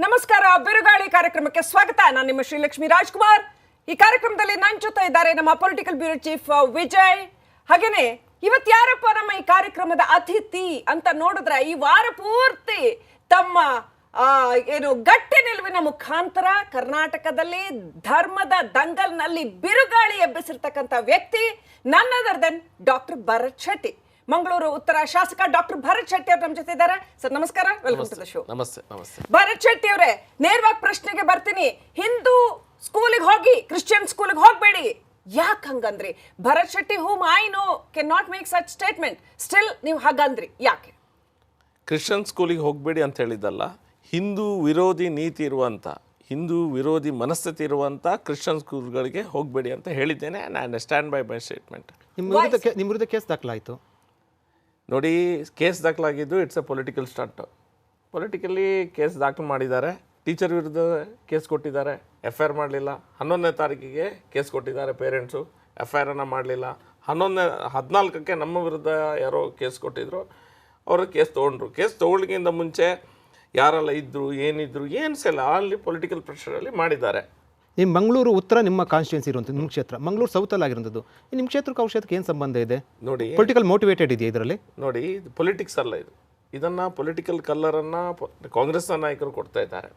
ನಮಸ್ಕಾರ, ಬಿರುಗಾಳಿ ಕಾರ್ಯಕ್ರಮಕ್ಕೆ ಸ್ವಾಗತ. ನಾನು ನಿಮ್ಮ ಶ್ರೀಲಕ್ಷ್ಮಿ ರಾಜ್ಕುಮಾರ್. ಈ ಕಾರ್ಯಕ್ರಮದಲ್ಲಿ ನನ್ನ ಜೊತೆ ಇದ್ದಾರೆ ನಮ್ಮ ಪೊಲಿಟಿಕಲ್ ಬ್ಯೂರೋ ಚೀಫ್ ವಿಜಯ್. ಹಾಗೇನೆ ಇವತ್ತು ಯಾರಪ್ಪ ನಮ್ಮ ಈ ಕಾರ್ಯಕ್ರಮದ ಅತಿಥಿ ಅಂತ ನೋಡಿದ್ರೆ, ಈ ವಾರ ಪೂರ್ತಿ ತಮ್ಮ ಗಟ್ಟಿ ನಿಲುವಿನ ಮುಖಾಂತರ ಕರ್ನಾಟಕದಲ್ಲಿ ಧರ್ಮದ ದಂಗಲ್ನಲ್ಲಿ ಬಿರುಗಾಳಿ ಎಬ್ಬಿಸಿರ್ತಕ್ಕಂಥ ವ್ಯಕ್ತಿ none other than doctor Bharat Shetty. Mangaluru ಉತ್ತರ ಶಾಸಕ ಡಾಕ್ಟರ್ ಭರತ್ ಶೆಟ್ಟಿ ಅವರು ನಮ್ಮ ಜೊತೆ ಇದ್ದಾರೆ. ಸರ್ ನಮಸ್ಕಾರ, ವೆಲ್ಕಮ್ ಟು ದ ಶೋ. ನಮಸ್ತೆ. ನಮಸ್ತೆ ಭರತ್ ಶೆಟ್ಟಿ ಅವರೇ, ನೇರವಾಗಿ ಪ್ರಶ್ನೆಗೆ ಬರ್ತೀನಿ. ಹಿಂದೂ ಸ್ಕೂಲಿಗೆ ಹೋಗಿ ಕ್ರಿಶ್ಚಿಯನ್ ಸ್ಕೂಲಿಗೆ ಹೋಗ್ಬೇಡಿ, ಯಾಕೆ ಹಂಗಂದ್ರಿ? Bharat Shetty whom I know can not make such statement, still ನೀವು ಹಾಗಂದ್ರಿ, ಯಾಕೆ? ಕ್ರಿಶ್ಚಿಯನ್ ಸ್ಕೂಲಿಗೆ ಹೋಗಬೇಡಿ ಅಂತ ಹೇಳಿದ್ದಲ್ಲ, ಹಿಂದೂ ವಿರೋಧಿ ನೀತಿ ಇರುವಂಥ, ಹಿಂದೂ ವಿರೋಧಿ ಮನಸ್ಥಿತಿ ಇರುವಂಥ ಕ್ರಿಶ್ಚಿಯನ್ ಸ್ಕೂಲ್ಗಳಿಗೆ ಹೋಗಬೇಡಿ ಅಂತ ಹೇಳಿದ್ದೇನೆ. I stand by my statement. ನಿಮ್ಮ ವಿರುದ್ಧ ಕೇಸ್ ದಾಖಲಾಯಿತು ನೋಡಿ. ಕೇಸ್ ದಾಖಲಾಗಿದ್ದು it's a political stunt. Politically case ದಾಖಲು ಮಾಡಿದ್ದಾರೆ. ಟೀಚರ್ ವಿರುದ್ಧ ಕೇಸ್ ಕೊಟ್ಟಿದ್ದಾರೆ, FIR ಮಾಡಲಿಲ್ಲ. 11ನೇ ತಾರೀಕಿಗೆ ಕೇಸ್ ಕೊಟ್ಟಿದ್ದಾರೆ ಪೇರೆಂಟ್ಸು, FIR ಮಾಡಲಿಲ್ಲ. 14ಕ್ಕೆ ನಮ್ಮ ವಿರುದ್ಧ ಯಾರೋ ಕೇಸ್ ಕೊಟ್ಟಿದ್ರು, ಅವರು ಕೇಸ್ ತೊಗೊಂಡ್ರು. ಕೇಸ್ ತೊಗೊಳ್ಳಿಗಿಂತ ಮುಂಚೆ ಯಾರೆಲ್ಲ ಇದ್ದರು, ಏನಿದ್ರು, ಏನು ಸಲ್ಲ ಅಲ್ಲಿ ಪೊಲಿಟಿಕಲ್ ಪ್ರೆಷರಲ್ಲಿ ಮಾಡಿದ್ದಾರೆ. ನಿಮ್ಮ ಮಂಗಳೂರು ಉತ್ತರ ನಿಮ್ಮ ಕಾನ್ಸ್ಟಿಟ್ಯೂನ್ಸಿ ಇರುವಂಥದ್ದು, ನಿಮ್ಮ ಕ್ಷೇತ್ರ. ಮಂಗಳೂರು ಸೌತಲ್ಲಿ ಆಗಿರೋದು. ನಿಮ್ಮ ಕ್ಷೇತ್ರಕ್ಕೆ ಅವ್ರ ಕ್ಷೇತ್ರಕ್ಕೆ ಏನು ಸಂಬಂಧ ಇದೆ? ನೋಡಿ, ಪೊಲಿಟಿಕಲ್ ಮೋಟಿವೇಟೆಡ್ ಇದೆಯಾ ಇದರಲ್ಲಿ? ನೋಡಿ, ಪೊಲಿಟಿಕ್ಸ್ ಅಲ್ಲ ಇದು. ಇದನ್ನು ಪೊಲಿಟಿಕಲ್ ಕಲ್ಲರನ್ನು ಕಾಂಗ್ರೆಸ್ನ ನಾಯಕರು ಕೊಡ್ತಾ ಇದ್ದಾರೆ.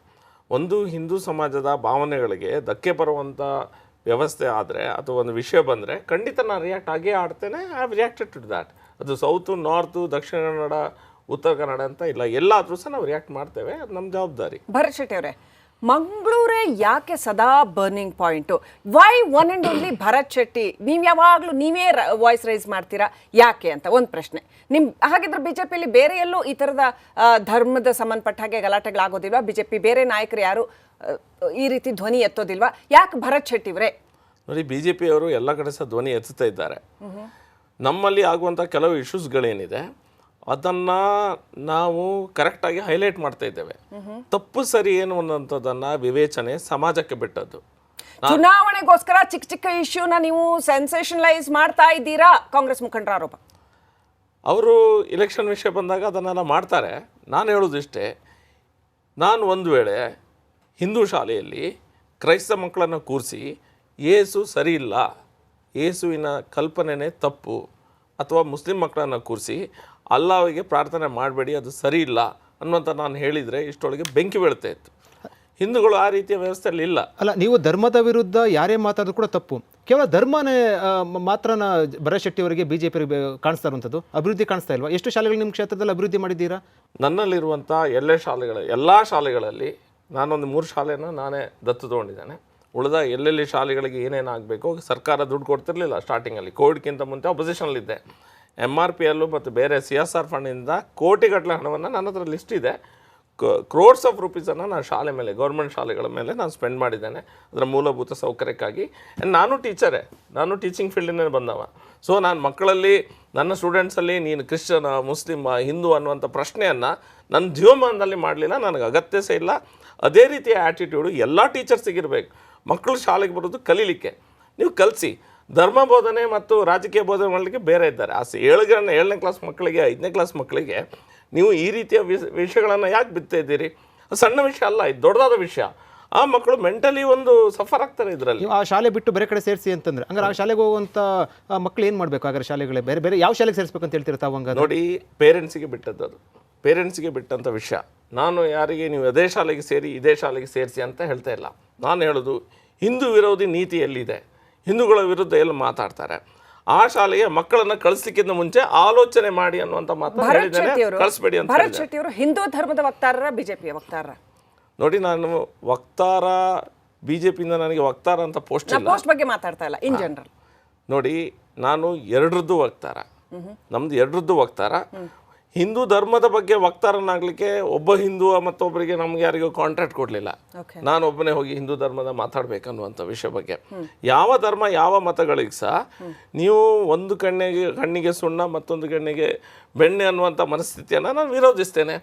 ಒಂದು ಹಿಂದೂ ಸಮಾಜದ ಭಾವನೆಗಳಿಗೆ ಧಕ್ಕೆ ಬರುವಂಥ ವ್ಯವಸ್ಥೆ ಆದರೆ ಅಥವಾ ಒಂದು ವಿಷಯ ಬಂದರೆ ಖಂಡಿತ ನಾನು ರಿಯಾಕ್ಟ್ ಆಗೇ ಆಡ್ತೇನೆ. I have reacted to that. ಅದು ಸೌತು, ನಾರ್ತು, ದಕ್ಷಿಣ ಕನ್ನಡ, ಉತ್ತರ ಕನ್ನಡ ಅಂತ ಇಲ್ಲ, ಎಲ್ಲಾದರೂ ಸಹ ನಾವು ರಿಯಾಕ್ಟ್ ಮಾಡ್ತೇವೆ. ಅದು ನಮ್ಮ ಜವಾಬ್ದಾರಿ. ಭರತ್ ಶೆಟ್ಟಿ ಅವರೇ, ಮಂಗಳೂರೇ ಯಾಕೆ ಸದಾ burning point? Why one and only Bharat Shetty? ನೀವು ಯಾವಾಗಲೂ ನೀವೇ ವಾಯ್ಸ್ ರೈಸ್ ಮಾಡ್ತೀರಾ, ಯಾಕೆ ಅಂತ ಒಂದು ಪ್ರಶ್ನೆ. ಹಾಗಿದ್ರೆ BJPಯಲ್ಲಿ ಬೇರೆ ಎಲ್ಲೂ ಈ ಥರದ ಧರ್ಮದ ಸಂಬಂಧಪಟ್ಟ ಹಾಗೆ ಗಲಾಟೆಗಳಾಗೋದಿಲ್ವಾ? BJP ಬೇರೆ ನಾಯಕರು ಯಾರು ಈ ರೀತಿ ಧ್ವನಿ ಎತ್ತೋದಿಲ್ವಾ? ಯಾಕೆ ಭರತ್ ಶೆಟ್ಟಿ ಅವರೇ? ನೋಡಿ, BJP ಅವರು ಎಲ್ಲ ಕಡೆ ಸಹ ಧ್ವನಿ ಎತ್ತುತ್ತಾ ಇದ್ದಾರೆ. ನಮ್ಮಲ್ಲಿ ಆಗುವಂಥ ಕೆಲವು ಇಶ್ಯೂಸ್ಗಳೇನಿದೆ ಅದನ್ನು ನಾವು ಕರೆಕ್ಟಾಗಿ ಹೈಲೈಟ್ ಮಾಡ್ತಾ ಇದ್ದೇವೆ. ತಪ್ಪು ಸರಿ ಏನು ಅನ್ನೋಂಥದ್ದನ್ನು ವಿವೇಚನೆ ಸಮಾಜಕ್ಕೆ ಬಿಟ್ಟದ್ದು. ಚುನಾವಣೆಗೋಸ್ಕರ ಚಿಕ್ಕ ಚಿಕ್ಕ ಇಶ್ಯೂನ ನೀವು ಸೆನ್ಸೇಷನಲೈಸ್ ಮಾಡ್ತಾ ಇದ್ದೀರಾ, ಕಾಂಗ್ರೆಸ್ ಮುಖಂಡರ ಆರೋಪ. ಅವರು ಇಲೆಕ್ಷನ್ ವಿಷಯ ಬಂದಾಗ ಅದನ್ನೆಲ್ಲ ಮಾಡ್ತಾರೆ. ನಾನು ಹೇಳೋದಿಷ್ಟೇ, ನಾನು ಒಂದು ವೇಳೆ ಹಿಂದೂ ಶಾಲೆಯಲ್ಲಿ ಕ್ರೈಸ್ತ ಮಕ್ಕಳನ್ನು ಕೂರಿಸಿ ಏಸು ಸರಿ ಇಲ್ಲ, ಏಸುವಿನ ಕಲ್ಪನೆನೇ ತಪ್ಪು, ಅಥವಾ ಮುಸ್ಲಿಂ ಮಕ್ಕಳನ್ನು ಕೂರಿಸಿ ಅಲ್ಲಾವಿಗೆ ಪ್ರಾರ್ಥನೆ ಮಾಡಬೇಡಿ, ಅದು ಸರಿ ಇಲ್ಲ ಅನ್ನುವಂಥ ನಾನು ಹೇಳಿದರೆ ಇಷ್ಟೊಳಗೆ ಬೆಂಕಿ ಬೀಳ್ತಾ ಇತ್ತು. ಹಿಂದೂಗಳು ಆ ರೀತಿಯ ವ್ಯವಸ್ಥೆಯಲ್ಲಿ ಇಲ್ಲ. ಅಲ್ಲ, ನೀವು ಧರ್ಮದ ವಿರುದ್ಧ ಯಾರೇ ಮಾತಾಡೋದು ಕೂಡ ತಪ್ಪು. ಕೇವಲ ಧರ್ಮನೇ ಮಾತ್ರನ ಭರತ್ ಶೆಟ್ಟಿ ಅವರಿಗೆ BJP ಕಾಣಿಸ್ತಾ ಇರುವಂಥದ್ದು, ಅಭಿವೃದ್ಧಿ ಕಾಣಿಸ್ತಾ ಇಲ್ವಾ? ಎಷ್ಟು ಶಾಲೆಗಳು ನಿಮ್ಮ ಕ್ಷೇತ್ರದಲ್ಲಿ ಅಭಿವೃದ್ಧಿ ಮಾಡಿದ್ದೀರಾ? ನನ್ನಲ್ಲಿರುವಂಥ ಎಲ್ಲ ಶಾಲೆಗಳಲ್ಲಿ ನಾನೊಂದು 3 ಶಾಲೆಯನ್ನು ನಾನೇ ದತ್ತು ತೊಗೊಂಡಿದ್ದೇನೆ. ಉಳಿದ ಎಲ್ಲೆಲ್ಲಿ ಶಾಲೆಗಳಿಗೆ ಏನೇನು ಆಗಬೇಕು ಸರ್ಕಾರ ದುಡ್ಡು ಕೊಡ್ತಿರಲಿಲ್ಲ. ಸ್ಟಾರ್ಟಿಂಗಲ್ಲಿ ಕೋವಿಡ್ಗಿಂತ ಮುಂಚೆ ಅಪೋಸಿಷನಲ್ಲಿದ್ದೆ. MRPಯಲ್ಲೂ ಮತ್ತು ಬೇರೆ CSR ಫಂಡಿಂದ ಕೋಟಿಗಟ್ಟಲೆ ಹಣವನ್ನು ನನ್ನ ಹತ್ರ ಲಿಸ್ಟ್ ಇದೆ. ಕ್ರೋಡ್ಸ್ ಆಫ್ ರುಪೀಸನ್ನು ನಾನು ಶಾಲೆ ಮೇಲೆ, ಗೌರ್ಮೆಂಟ್ ಶಾಲೆಗಳ ಮೇಲೆ ನಾನು ಸ್ಪೆಂಡ್ ಮಾಡಿದ್ದೇನೆ, ಅದರ ಮೂಲಭೂತ ಸೌಕರ್ಯಕ್ಕಾಗಿ. ನಾನು ಟೀಚರೇ, ನಾನು ಟೀಚಿಂಗ್ ಫೀಲ್ಡಿಂದ ಬಂದವ. ಸೊ ನಾನು ಮಕ್ಕಳಲ್ಲಿ, ನನ್ನ ಸ್ಟೂಡೆಂಟ್ಸಲ್ಲಿ ನೀನು ಕ್ರಿಶ್ಚಿಯನ್, ಮುಸ್ಲಿಮ್, ಹಿಂದೂ ಅನ್ನುವಂಥ ಪ್ರಶ್ನೆಯನ್ನು ನನ್ನ ಜೀವಮಾನದಲ್ಲಿ ಮಾಡಲಿಲ್ಲ, ನನಗೆ ಅಗತ್ಯ ಸಹ ಇಲ್ಲ. ಅದೇ ರೀತಿಯ ಆ್ಯಟಿಟ್ಯೂಡು ಎಲ್ಲ ಟೀಚರ್ಸಿಗಿರಬೇಕು. ಮಕ್ಕಳು ಶಾಲೆಗೆ ಬರೋದು ಕಲೀಲಿಕ್ಕೆ, ನೀವು ಕಲಿಸಿ. ಧರ್ಮ ಬೋಧನೆ ಮತ್ತು ರಾಜಕೀಯ ಬೋಧನೆ ಮಾಡಲಿಕ್ಕೆ ಬೇರೆ ಇದ್ದಾರೆ. ಆ 7ನೇ ಕ್ಲಾಸ್ ಮಕ್ಕಳಿಗೆ, 5ನೇ ಕ್ಲಾಸ್ ಮಕ್ಕಳಿಗೆ ನೀವು ಈ ರೀತಿಯ ವಿಷಯಗಳನ್ನು ಯಾಕೆ ಬಿತ್ತಾ ಇದ್ದೀರಿ? ಸಣ್ಣ ವಿಷಯ ಅಲ್ಲ, ಇದು ದೊಡ್ಡದಾದ ವಿಷಯ. ಆ ಮಕ್ಕಳು ಮೆಂಟಲಿ ಒಂದು ಸಫರ್ ಆಗ್ತಾರೆ ಇದರಲ್ಲಿ. ಆ ಶಾಲೆ ಬಿಟ್ಟು ಬೇರೆ ಕಡೆ ಸೇರಿಸಿ ಅಂತಂದ್ರೆ ಹಂಗಾರೆ ಆ ಶಾಲೆಗೆ ಹೋಗುವಂಥ ಮಕ್ಕಳು ಏನು ಮಾಡಬೇಕು? ಹಾಗಾದ್ರೆ ಶಾಲೆಗಳೇ ಬೇರೆ ಬೇರೆ ಯಾವ ಶಾಲೆಗೆ ಸೇರಿಸ್ಬೇಕು ಅಂತ ಹೇಳ್ತೀರಾ ತಾವು? ಹಂಗ ನೋಡಿ, ಪೇರೆಂಟ್ಸಿಗೆ ಬಿಟ್ಟದ್ದು, ಅದು ಪೇರೆಂಟ್ಸಿಗೆ ಬಿಟ್ಟಂಥ ವಿಷಯ. ನಾನು ಯಾರಿಗೆ ನೀವು ಅದೇ ಶಾಲೆಗೆ ಸೇರಿ ಇದೇ ಶಾಲೆಗೆ ಸೇರಿಸಿ ಅಂತ ಹೇಳ್ತಾ ಇಲ್ಲ. ನಾನು ಹೇಳೋದು, ಹಿಂದೂ ವಿರೋಧಿ ನೀತಿ ಎಲ್ಲಿದೆ, ಹಿಂದೂಗಳ ವಿರುದ್ಧ ಎಲ್ಲ ಮಾತಾಡ್ತಾರೆ, ಆ ಶಾಲೆಗೆ ಮಕ್ಕಳನ್ನು ಕಳಿಸ್ಲಿಕ್ಕಿಂತ ಮುಂಚೆ ಆಲೋಚನೆ ಮಾಡಿ ಅನ್ನುವಂಥ ಮಾತು ಹೇಳಿದ್ದೇನೆ. ಕಳಿಸ್ಬೇಡಿ ಅಂತ. ಭರತ್ ಶೆಟ್ಟಿ ಅವರು ಹಿಂದೂ ಧರ್ಮದ ವಕ್ತಾರರ, BJP ವಕ್ತಾರ? ನೋಡಿ, ನಾನು ವಕ್ತಾರ, BJPಯಿಂದ ನನಗೆ ವಕ್ತಾರ ಅಂತ ಪೋಸ್ಟ್ ಬಗ್ಗೆ ಮಾತಾಡ್ತಾ ಇಲ್ಲ, ಇನ್ ಜನರಲ್. ನೋಡಿ, ನಾನು ಎರಡರದ್ದು ವಕ್ತಾರ, ನಮ್ದು ಎರಡರದ್ದು ವಕ್ತಾರ. ಹಿಂದೂ ಧರ್ಮದ ಬಗ್ಗೆ ವಕ್ತಾರನಾಗಲಿಕ್ಕೆ ಒಬ್ಬ ಹಿಂದೂ ಮತ್ತೊಬ್ಬರಿಗೆ ನಮ್ಗೆ ಯಾರಿಗೂ ಕಾಂಟ್ರಾಕ್ಟ್ ಕೊಡಲಿಲ್ಲ. ನಾನು ಒಬ್ಬನೇ ಹೋಗಿ ಹಿಂದೂ ಧರ್ಮದ ಮಾತಾಡಬೇಕನ್ನುವಂಥ ವಿಷಯ ಬಗ್ಗೆ. ಯಾವ ಧರ್ಮ ಯಾವ ಮತಗಳಿಗೆ ಸಹ ನೀವು ಒಂದು ಕಣ್ಣಿಗೆ ಸುಣ್ಣ ಮತ್ತೊಂದು ಕಣ್ಣಿಗೆ ಬೆಣ್ಣೆ ಅನ್ನುವಂಥ ಮನಸ್ಥಿತಿಯನ್ನು ನಾನು ವಿರೋಧಿಸ್ತೇನೆ.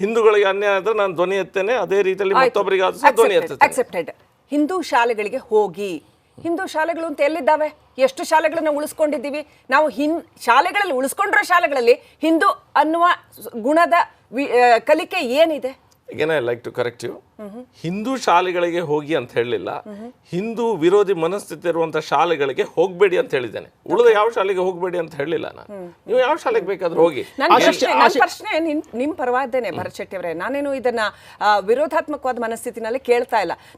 ಹಿಂದೂಗಳಿಗೆ ಅನ್ಯಾಯ ಆದರೆ ನಾನು ಧ್ವನಿ ಎತ್ತೇನೆ, ಅದೇ ರೀತಿಯಲ್ಲಿ ಮತ್ತೊಬ್ಬರಿಗೆ ಧ್ವನಿ ಎತ್ತೇನೆ. ಹಿಂದೂ ಶಾಲೆಗಳಿಗೆ ಹೋಗಿ, ಹಿಂದೂ ಶಾಲೆಗಳು ಅಂತ ಎಲ್ಲಿದ್ದಾವೆ? ಎಷ್ಟು ಶಾಲೆಗಳನ್ನ ಉಳಿಸ್ಕೊಂಡಿದ್ದೀವಿ ನಾವು? ಶಾಲೆಗಳಲ್ಲಿ ಉಳಿಸ್ಕೊಂಡಿರೋ ಶಾಲೆಗಳಲ್ಲಿ ಹಿಂದೂ ಅನ್ನುವ ಗುಣದ ಕಲಿಕೆ ಏನಿದೆ? again I like to correct you. Hindu ಶಾಲೆಗಳಿಗೆ ಹೋಗಿ ಅಂತ ಹೇಳಲಿಲ್ಲ, ಹಿಂದೂ ವಿರೋಧಿ ಮನಸ್ಥಿತಿ ಇರುವಂತ ಶಾಲೆಗಳಿಗೆ ಹೋಗಬೇಡಿ ಅಂತ ಹೇಳಿದ್ದೇನೆ. ಉಳಿದ ಯಾವ ಶಾಲೆಗೆ ಹೋಗಬೇಡಿ ಅಂತ ಹೇಳಲಿಲ್ಲ ನಾನು. ನೀವು ಯಾವ ಶಾಲೆಗೆ ಬೇಕಾದ್ರೂ ಹೋಗಿ. ನನ್ನ ಪ್ರಶ್ನೆ ನಿಮ್ ಪರವಾದ್ದೇನೆ ಭರತ್ ಶೆಟ್ಟಿ ಅವರೇ. ನಾನೇನು ಇದನ್ನ ವಿರೋಧಾತ್ಮಕವಾದ ಮನಸ್ಥಿತಿನಲ್ಲಿ ಕೇಳ್ತಾ ಇಲ್ಲ.